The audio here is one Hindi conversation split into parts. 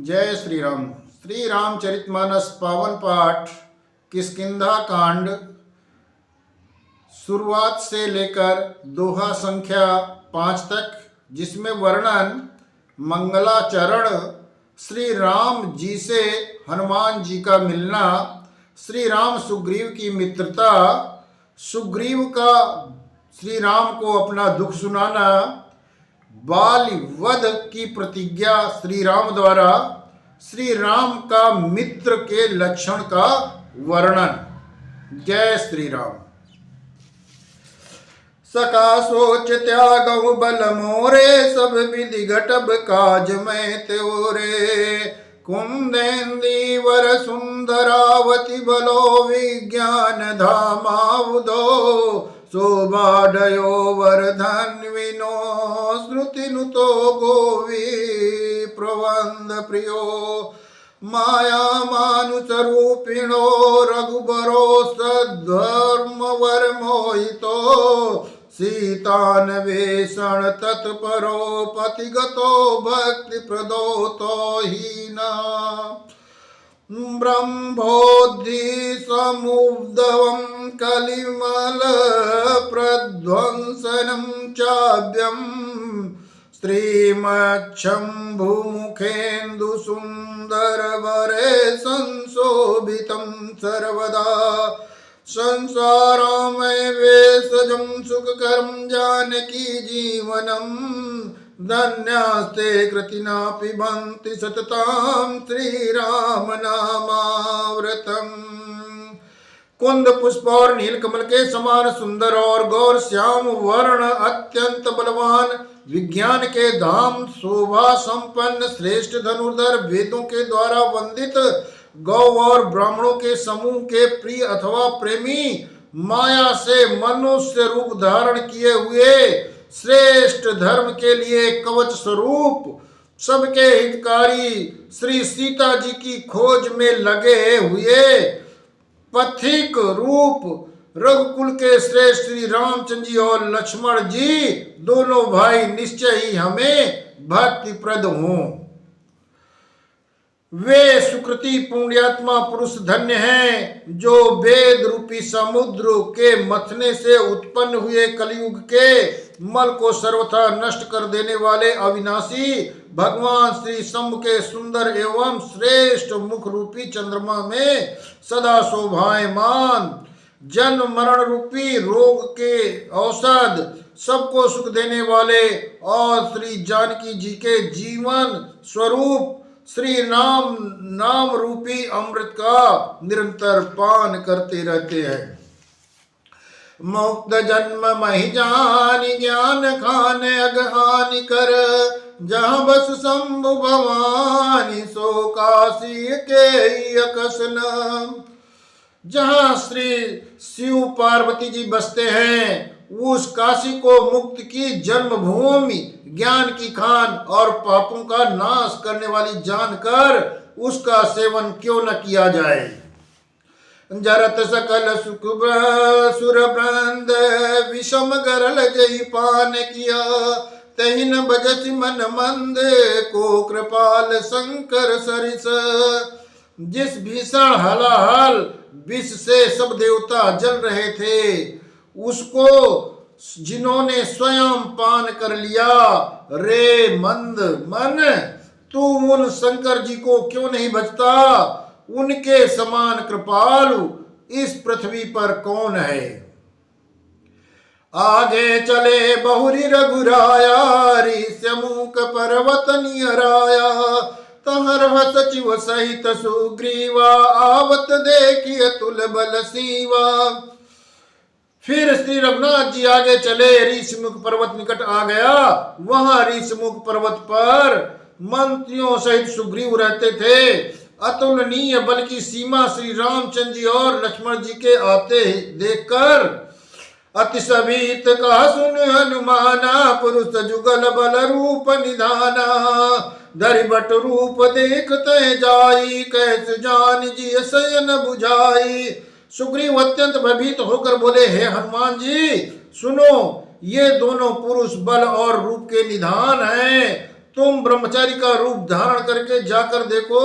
जय श्री राम। श्री रामचरितमानस पावन पाठ किष्किंधा कांड शुरुआत से लेकर दोहा संख्या 5 तक, जिसमें वर्णन मंगलाचरण, श्री राम जी से हनुमान जी का मिलना, श्री राम सुग्रीव की मित्रता, सुग्रीव का श्री राम को अपना दुख सुनाना, बाल वध की प्रतिज्ञा श्री राम द्वारा, श्री राम का मित्र के लक्षण का वर्णन। जय श्री राम। सका सोच त्यागहु बल मोरे, सब विधि घटब काज में त्योरे। कुंदेंदी वर सुंदरावती बलो, विज्ञान धामावुदो। शोभाडयो वर्धन्विनो, श्रुतिनुतो गोवी प्रबंध प्रियो। माया मानुषरूपिणो, रघुबरो सद्धर्म वर मोहितो। सीतान्वेषण तत्परो, पतिगतो भक्ति प्रदोतो हीना। ब्रह्मोद्धि समुद्भवं कलिमल प्रध्वंसनं चाभ्यं। श्रीमच्छम्भुमुखेन्दु सुन्दर वरे संशोभितं सर्वदा। संसारामय वेशजं सुखकरं जानकी जीवनम्। धन्यास्ते कृतिना पिबन्ति सततां श्रीराम नामाव्रतम्। कुंद पुष्प और नीलकमल के समान सुंदर और गौर श्याम वर्ण, अत्यंत बलवान, विज्ञान के धाम, शोभा संपन्न, श्रेष्ठ धनुर्धर, वेदों के द्वारा वंदित, गौ और ब्राह्मणों के समूह के प्रिय अथवा प्रेमी, माया से मनुष्य रूप धारण किए हुए, श्रेष्ठ धर्म के लिए कवच स्वरूप, सबके हितकारी, श्री सीता जी की खोज में लगे हुए पथिक रूप, रघुकुल के श्रेष्ठ श्री रामचंद्र जी और लक्ष्मण जी, दोनों भाई निश्चय ही हमें भक्तिप्रद हों। वे सुकृति पुण्यात्मा पुरुष धन्य हैं, जो वेद रूपी समुद्र के मथने से उत्पन्न हुए कलयुग के मल को सर्वथा नष्ट कर देने वाले अविनाशी भगवान श्री शंभु के सुंदर एवं श्रेष्ठ मुख रूपी चंद्रमा में सदा शोभायमान, जन्म मरण रूपी रोग के औषध, सबको सुख देने वाले और श्री जानकी जी के जीवन स्वरूप श्री राम नाम रूपी अमृत का निरंतर पान करते रहते हैं। मुक्त जन्म महि जानि, ज्ञान खान अगहानि कर। जहाँ बस शंभु भवानी, सो काशी के अकसन। जहाँ श्री शिव पार्वती जी बसते हैं, उस काशी को मुक्त की जन्मभूमि, ज्ञान की खान और पापों का नाश करने वाली जानकर उसका सेवन क्यों न किया जाए। जरत सकल सुख सुर वृंद, विषम गरल जही पान किया। तहिन बजति मन मंद, को कृपाल शंकर सरिस। जिस भीषण हलाहल विष से सब देवता जल रहे थे, उसको जिन्होंने स्वयं पान कर लिया, रे मंद मन, तू उन शंकर जी को क्यों नहीं बचता। उनके समान कृपालु इस पृथ्वी पर कौन है। आगे चले बहुरी रघुराया, ऋष्यमुख पर्वत नियराया। तहर सचिव सहित सुग्रीवा, आवत देखिए तुल बल सीवा। फिर श्री रघुनाथ जी आगे चले, ऋषिमुख पर्वत निकट आ गया। वहां ऋषिमुख पर्वत पर मंत्रियों सहित सुग्रीव रहते थे। अतुलनीय बल की सीमा श्री रामचंद्र जी और लक्ष्मण जी के आते देखकर अतिशबीत कहा सुन हनुमाना। पुरुष जुगल बल रूप निधाना, धरिबट रूप देखते जाई। कैसे जान जी शयन बुझाई। सुग्रीव अत्यंत भयभीत होकर बोले, हे हनुमान जी सुनो, ये दोनों पुरुष बल और रूप के निधान हैं। तुम ब्रह्मचारी का रूप धारण करके जाकर देखो,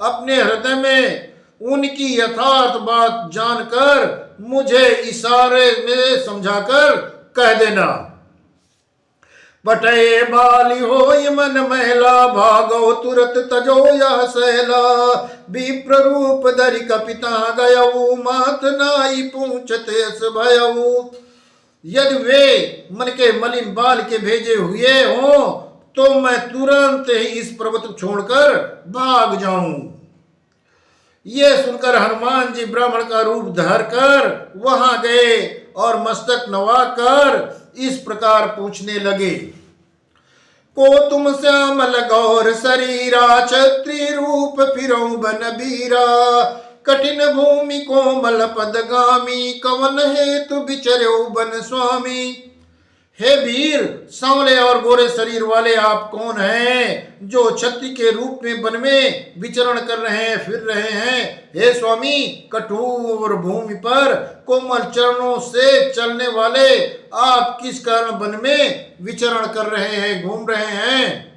अपने हृदय में उनकी यथार्थ बात जानकर मुझे इशारे में समझाकर कह देना। बटे बाली होय मन महिला, भागो तुरत तजो यह सहला। विप्र रूप धरि कपिता गयऊ, मात नाई पूछते अस भयऊ। यदि वे मन के मलिन बाल के भेजे हुए हों तो मैं तुरंत ही इस पर्वत छोड़कर भाग जाऊं। ये सुनकर हनुमान जी ब्राह्मण का रूप धरकर वहां गए और मस्तक नवाकर इस प्रकार पूछने लगे। को तुम श्यामल गौर शरीरा, क्षत्रिय रूप फिरौ बन बीरा। कठिन भूमि कोमल पदगामी, कवन हेतु विचर्यो बन स्वामी। हे वीर, सांवले और गोरे शरीर वाले आप कौन हैं जो क्षत्रिय के रूप में वन में विचरण कर रहे हैं, फिर रहे हैं। हे स्वामी, कठोर भूमि पर कोमल चरणों से चलने वाले आप किस कारण वन में विचरण कर रहे हैं, घूम रहे हैं।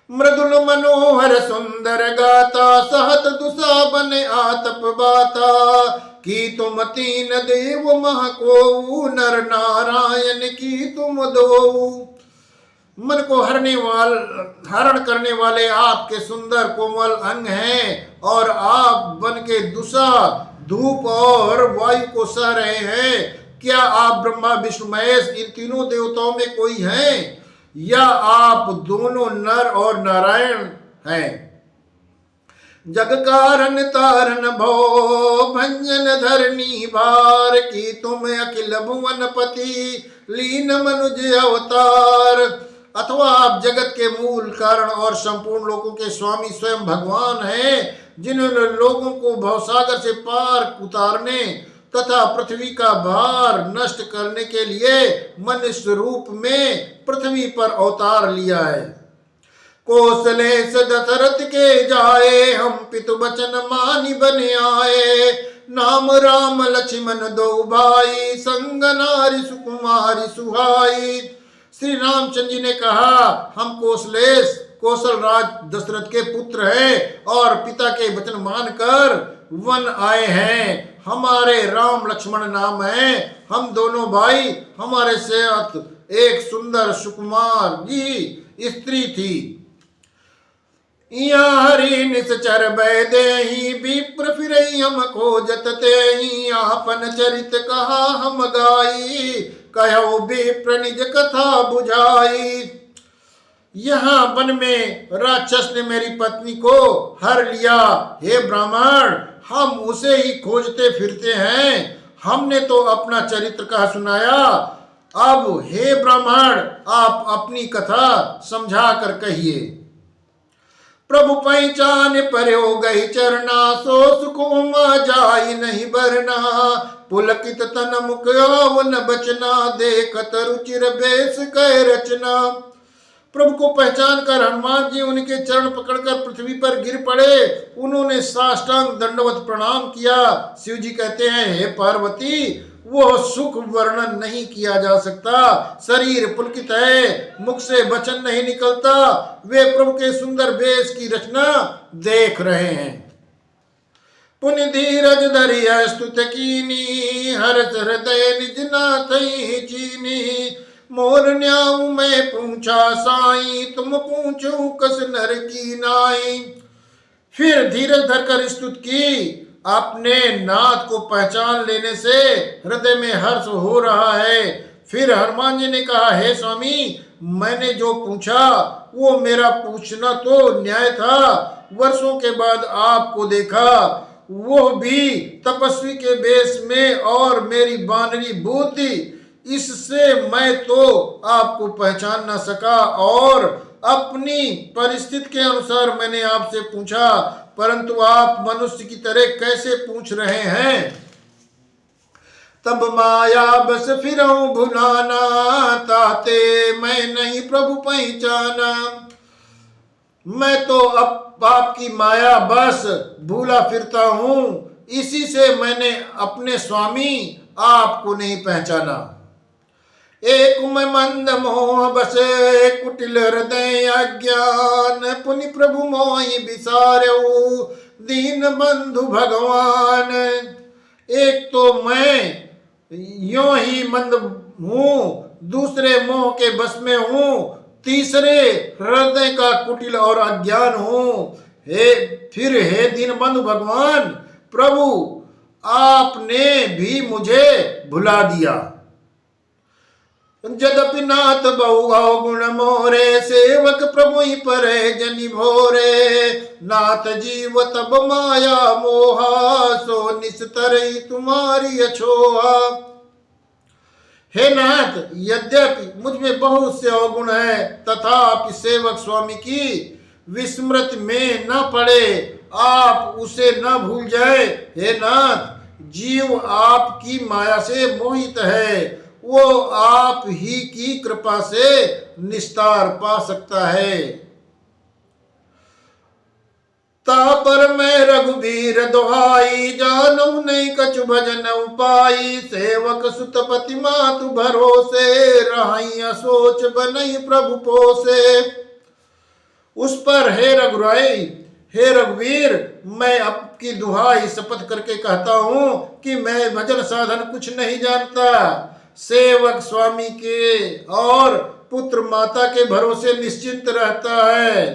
मृदुल मनोहर सुंदर गाता, सहत दुसा बने आतप बाता। की तुम तीन देव मह को, नर नारायण की तुम दो। मन को हरण करने वाले आपके सुंदर कोमल अंग हैं और आप वन के दुसा, धूप और वायु को सह रहे हैं। क्या आप ब्रह्मा विष्णु महेश इन तीनों देवताओं में कोई हैं, या आप दोनों नर और नारायण हैं। जग कारण तारण भो, भंजन धरनी भार। की तुम अखिल भुवन पति, लीन मनुज अवतार। अथवा आप जगत के मूल कारण और संपूर्ण लोगों के स्वामी स्वयं भगवान हैं, जिन्होंने लोगों को भवसागर से पार उतारने तथा पृथ्वी का भार नष्ट करने के लिए मनुष्य रूप में पृथ्वी पर अवतार लिया है। कौशलेश दशरथ के जाए, हम पितु बचन मानि बन आए। नाम राम लक्ष्मण दो भाई, संग नारी सुकुमारी सुहाई। श्री रामचंद्र जी ने कहा, हम कौशल राज दशरथ के पुत्र हैं और पिता के वचन मानकर वन आए हैं। हमारे राम लक्ष्मण नाम है। हम दोनों भाई, हमारे साथ एक सुंदर सुकुमार जी स्त्री थी। हरि निश्चर बैदेही, विप्र फिरई हम खोजत तेही। आपन चरित कहा हम गाई, कहो विप्र निज कथा बुझाई। यहाँ वन में राक्षस ने मेरी पत्नी को हर लिया। हे ब्राह्मण, हम उसे ही खोजते फिरते हैं। हमने तो अपना चरित्र कहा सुनाया। अब हे ब्राह्मण, आप अपनी कथा समझा कर कहिए। प्रभु पहचान पर हो गई चरना, सो सुकुमा जाई नहीं बरना। पुलकित तन मुख न बचना, देखत रुचिर बेस कह रचना। प्रभु को पहचान कर हनुमान जी उनके चरण पकड़कर पृथ्वी पर गिर पड़े। उन्होंने साष्टांग दंडवत प्रणाम किया। शिव जी कहते हैं, हे पार्वती, वो सुख वर्णन नहीं किया जा सकता। शरीर पुलकित है, मुख से वचन नहीं निकलता। वे प्रभु के सुंदर वेश की रचना देख रहे हैं। पुण्य धीरज धरिया स्तुत कीनी, हर्ष हृदय निज नाथ ही चीनी। मोर न्याऊ मैं पूछा साई, तुम पूछो कस नर की नाई। फिर धीरज धरकर स्तुत की। अपने नाथ को पहचान लेने से हृदय में हर्ष हो रहा है। फिर हनुमान जी ने कहा, हे स्वामी, मैंने जो पूछा वो मेरा पूछना तो न्याय था। वर्षों के बाद आपको देखा, वो भी तपस्वी के वेश में, और मेरी बानरी बुद्धि, इससे मैं तो आपको पहचान न सका। और अपनी परिस्थिति के अनुसार मैंने आपसे पूछा, परंतु आप मनुष्य की तरह कैसे पूछ रहे हैं। तब माया बस फिरऊं भुलाना, ताते मैं नहीं प्रभु पहचाना। मैं तो अब आपकी माया बस भूला फिरता हूं, इसी से मैंने अपने स्वामी आपको नहीं पहचाना। एक मैं मंद मोह बसे कुटिल हृदय अज्ञान पुनि प्रभु मोहि बिसार्यऊ दीन बंधु भगवान। एक तो मैं यो ही मंद हूँ, दूसरे मोह के बस में हूँ, तीसरे हृदय का कुटिल और अज्ञान हूँ। हे दीनबंधु भगवान, प्रभु आपने भी मुझे भुला दिया। जदपि नाथ बहु अवगुण मोरे सेवक प्रभु ही परे जनि भोरे। नाथ जीव तब माया मोहा सो निस्तरई तुम्हारी अछोहा। हे नाथ, यद्यपि मुझ में बहुत से अवगुण है तथापि सेवक स्वामी की विस्मृति में न पड़े, आप उसे न भूल जाए। हे नाथ, जीव आपकी माया से मोहित है, वो आप ही की कृपा से निस्तार पा सकता है। तापर मैं रघुबीर दुहाई जानू नहीं कछु भजन उपाई। सेवक सुतपति मातु भरोसे रहाई सोच बनई प्रभु पोसे। उस पर हे रघुराई, हे रघुवीर, मैं आपकी दुहाई शपथ करके कहता हूं कि मैं भजन साधन कुछ नहीं जानता। सेवक स्वामी के और पुत्र माता के भरोसे निश्चिंत रहता है।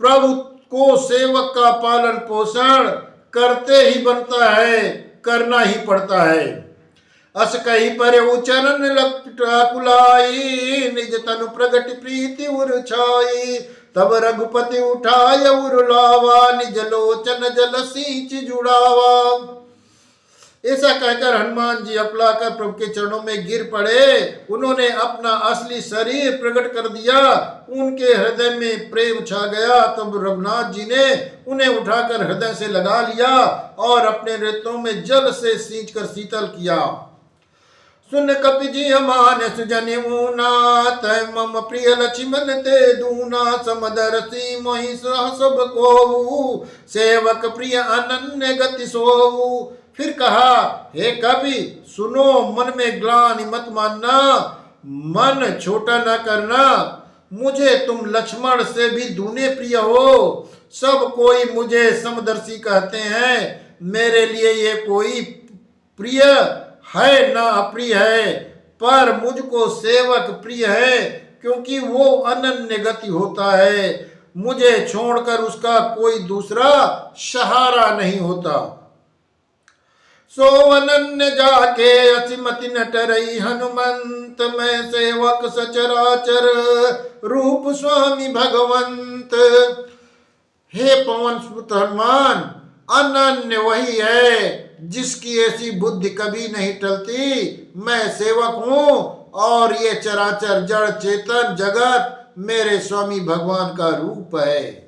प्रभु को सेवक का पालन पोषण करते ही बनता है, करना ही पड़ता है। अस कही पर चरण लकुलाई निज तनु प्रगट प्रीति उर छाई। तब रघुपति उठाय उर लावा निज लोचन जल सींच जुड़ावा। ऐसा कहकर हनुमान जी अपलाकर प्रभु के चरणों में गिर पड़े। उन्होंने अपना असली शरीर प्रकट कर दिया, उनके हृदय में प्रेम छा गया। तब रघुनाथ जी ने उन्हें उठाकर हृदय से लगा लिया और अपने नेत्रों में जल से सींचकर शीतल किया। सुन कपि जी मानस जनिमुना तय मम प्रिय लक्ष्मण ते दूना। समदरसी मोहि सब को सेवक प्रिय अनन्य गति सोऊ। फिर कहा, हे कवि सुनो, मन में ग्लानि मत मानना, मन छोटा न करना। मुझे तुम लक्ष्मण से भी दूने प्रिय हो। सब कोई मुझे समदर्शी कहते हैं, मेरे लिए ये कोई प्रिय है ना अप्रिय है, पर मुझको सेवक प्रिय है क्योंकि वो अनन्य गति होता है। मुझे छोड़कर उसका कोई दूसरा सहारा नहीं होता। सो अनन्य जाके असिमति नटरई हनुमंत। मैं सेवक सचराचर रूप स्वामी भगवंत। हे पवन सुत हनुमान, अनन्य वही है जिसकी ऐसी बुद्धि कभी नहीं टलती। मैं सेवक हूँ और ये चराचर जड़ चेतन जगत मेरे स्वामी भगवान का रूप है।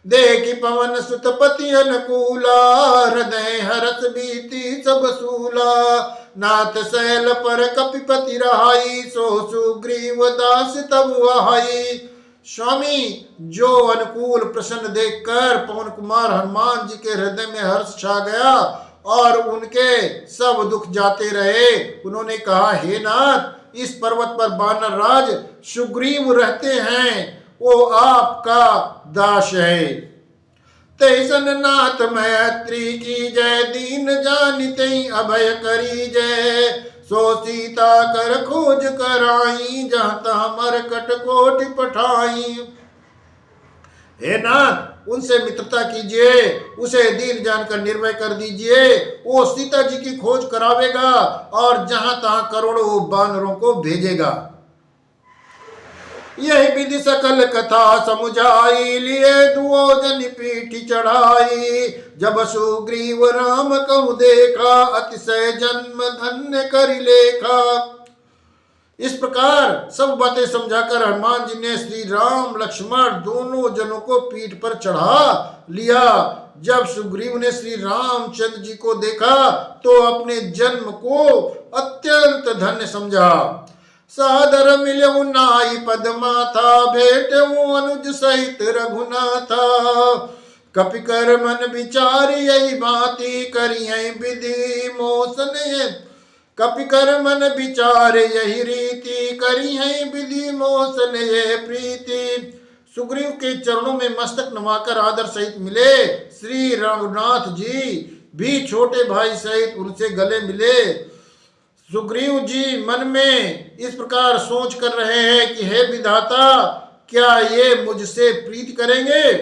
देखी पवन सुतपति अनुकूला हृदय हरस बीती सब सूला। नाथ शैल पर कपिपति रहाई सो सुग्रीव दास तब वहाई। स्वामी, जो अनुकूल प्रसन्न देखकर पवन कुमार हनुमान जी के हृदय में हर्ष छा गया और उनके सब दुख जाते रहे। उन्होंने कहा, हे नाथ, इस पर्वत पर वानर राज सुग्रीव रहते हैं, वो आपका दास है। तैसन नाथ मैत्री की जय, दीन जानिते अभय करी जय। सो सीता कर खोज कराई, जहाँ तहाँ मरकट कोटि पठाई। हे नाथ, उनसे मित्रता कीजिए, उसे दीन जानकर निर्भय कर दीजिए। वो सीता जी की खोज करावेगा और जहां तहां करोड़ों वानरों को भेजेगा। यही विधि सकल कथा समुझाई, लिए दुओ जन पीठी चढ़ाई। जब सुग्रीव राम कहु देखा, अतिशय जन्म धन्य करि लेखा। इस प्रकार सब बातें समझाकर हनुमान जी ने श्री राम लक्ष्मण दोनों जनों को पीठ पर चढ़ा लिया। जब सुग्रीव ने श्री रामचंद्र जी को देखा तो अपने जन्म को अत्यंत धन्य समझा। सादर मिलऊ नाई पद माथा, भेटऊ अनुज सहित रघुनाथा। कपि कर मन विचार यही भांति, करियै विधि मोसन कपि कर मन विचार यही रीति, करी है विधि मोसन ये प्रीति। सुग्रीव के चरणों में मस्तक नवाकर आदर सहित मिले। श्री रघुनाथ जी भी छोटे भाई सहित उनसे गले मिले। सुग्रीव जी मन में इस प्रकार सोच कर रहे हैं कि हे विधाता, क्या ये मुझसे प्रीति करेंगे।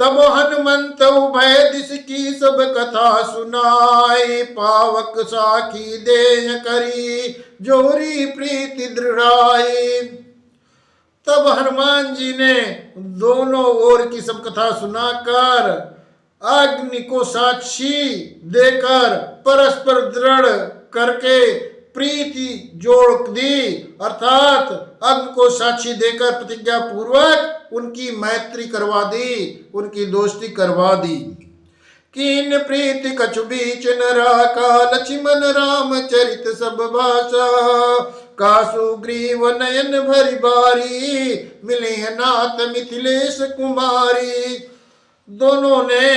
तब हनुमंत उभय दिश की सब कथा सुनाई, पावक साखी देह करी जोरी प्रीति दृढ़ाई। तब हनुमान जी ने दोनों ओर की सब कथा सुनाकर अग्नि को साक्षी देकर परस्पर दृढ़ करके प्रीति जोड़ दी, अर्थात अग्नि को साक्षी देकर प्रतिज्ञा पूर्वक उनकी मैत्री करवा दी, उनकी दोस्ती करवा दी। कीन प्रीति कछु बीच न राखा, लक्ष्मण राम चरित सब भाषा। का सुग्रीव नयन भरी बारी, मिले नाथ मिथिलेश कुमारी। दोनों ने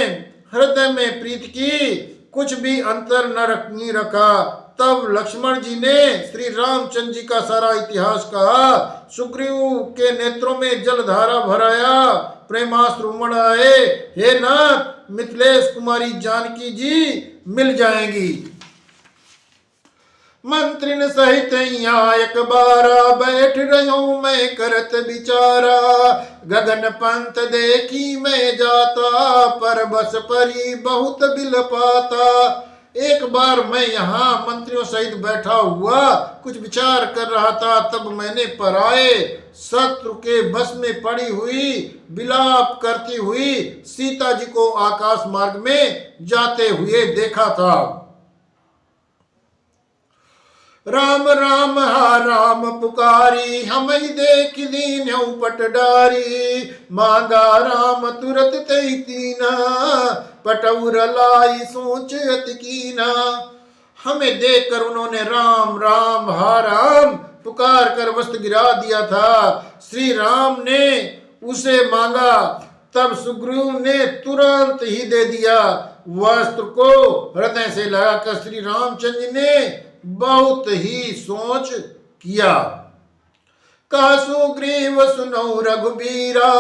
हृदय में प्रीति की, कुछ भी अंतर नहीं रखा। तब लक्ष्मण जी ने श्री रामचंद्र जी का सारा इतिहास कहा। सुग्रीव के नेत्रों में जलधारा भराया, प्रेमाश्रु उमड़ आए। हे नाथ, मिथिलेश कुमारी जानकी जी मिल जाएंगी। मंत्रिन सहित एक बारा, बैठ रहो मैं करत विचारा। गगन पंथ देखी मैं जाता, पर बस परी बहुत बिल पाता। एक बार मैं यहाँ मंत्रियों सहित बैठा हुआ कुछ विचार कर रहा था, तब मैंने पराए शत्रु के बस में पड़ी हुई विलाप करती हुई सीता जी को आकाश मार्ग में जाते हुए देखा था। राम राम हा राम पुकारी, हम ही देख दीन पट डारी। मांगा राम तुरत तई तीना, पटौर लाई सोच अति कीना। हमें देखकर उन्होंने राम राम हा राम पुकार कर वस्त्र गिरा दिया था। श्री राम ने उसे मांगा, तब सुग्रीव ने तुरंत ही दे दिया। वस्त्र को हृदय से लगाकर श्री रामचंद्र ने बहुत ही सोच किया। कहा सुग्रीव सुनौ रघुबीरा,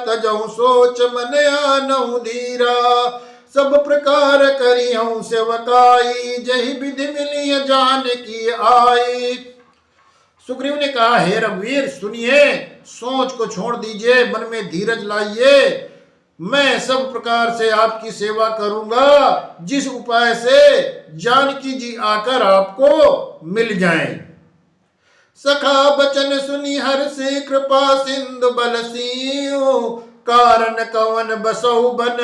तजौ सोच मन आनौ धीरा। सब प्रकार करियौ सेवकाई, जहि विधि मिलिय जानकी आई। सुग्रीव ने कहा, हे रघुवीर सुनिए, सोच को छोड़ दीजिए, मन में धीरज लाइए। मैं सब प्रकार से आपकी सेवा करूंगा, जिस उपाय से जानकी जी आकर आपको मिल जाएं। सखा बचन सुनी हर से कृपा सिंधु बल सिंह, कारण कवन बसहु बन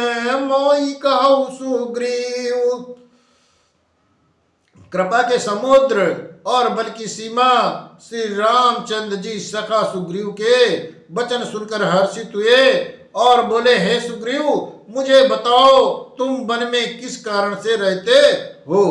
मोई कहु सुग्रीव। कृपा के समुद्र और बल की सीमा श्री रामचंद्र जी सखा सुग्रीव के वचन सुनकर हर्षित हुए और बोले, हे सुग्रीव, मुझे बताओ तुम वन में किस कारण से रहते हो।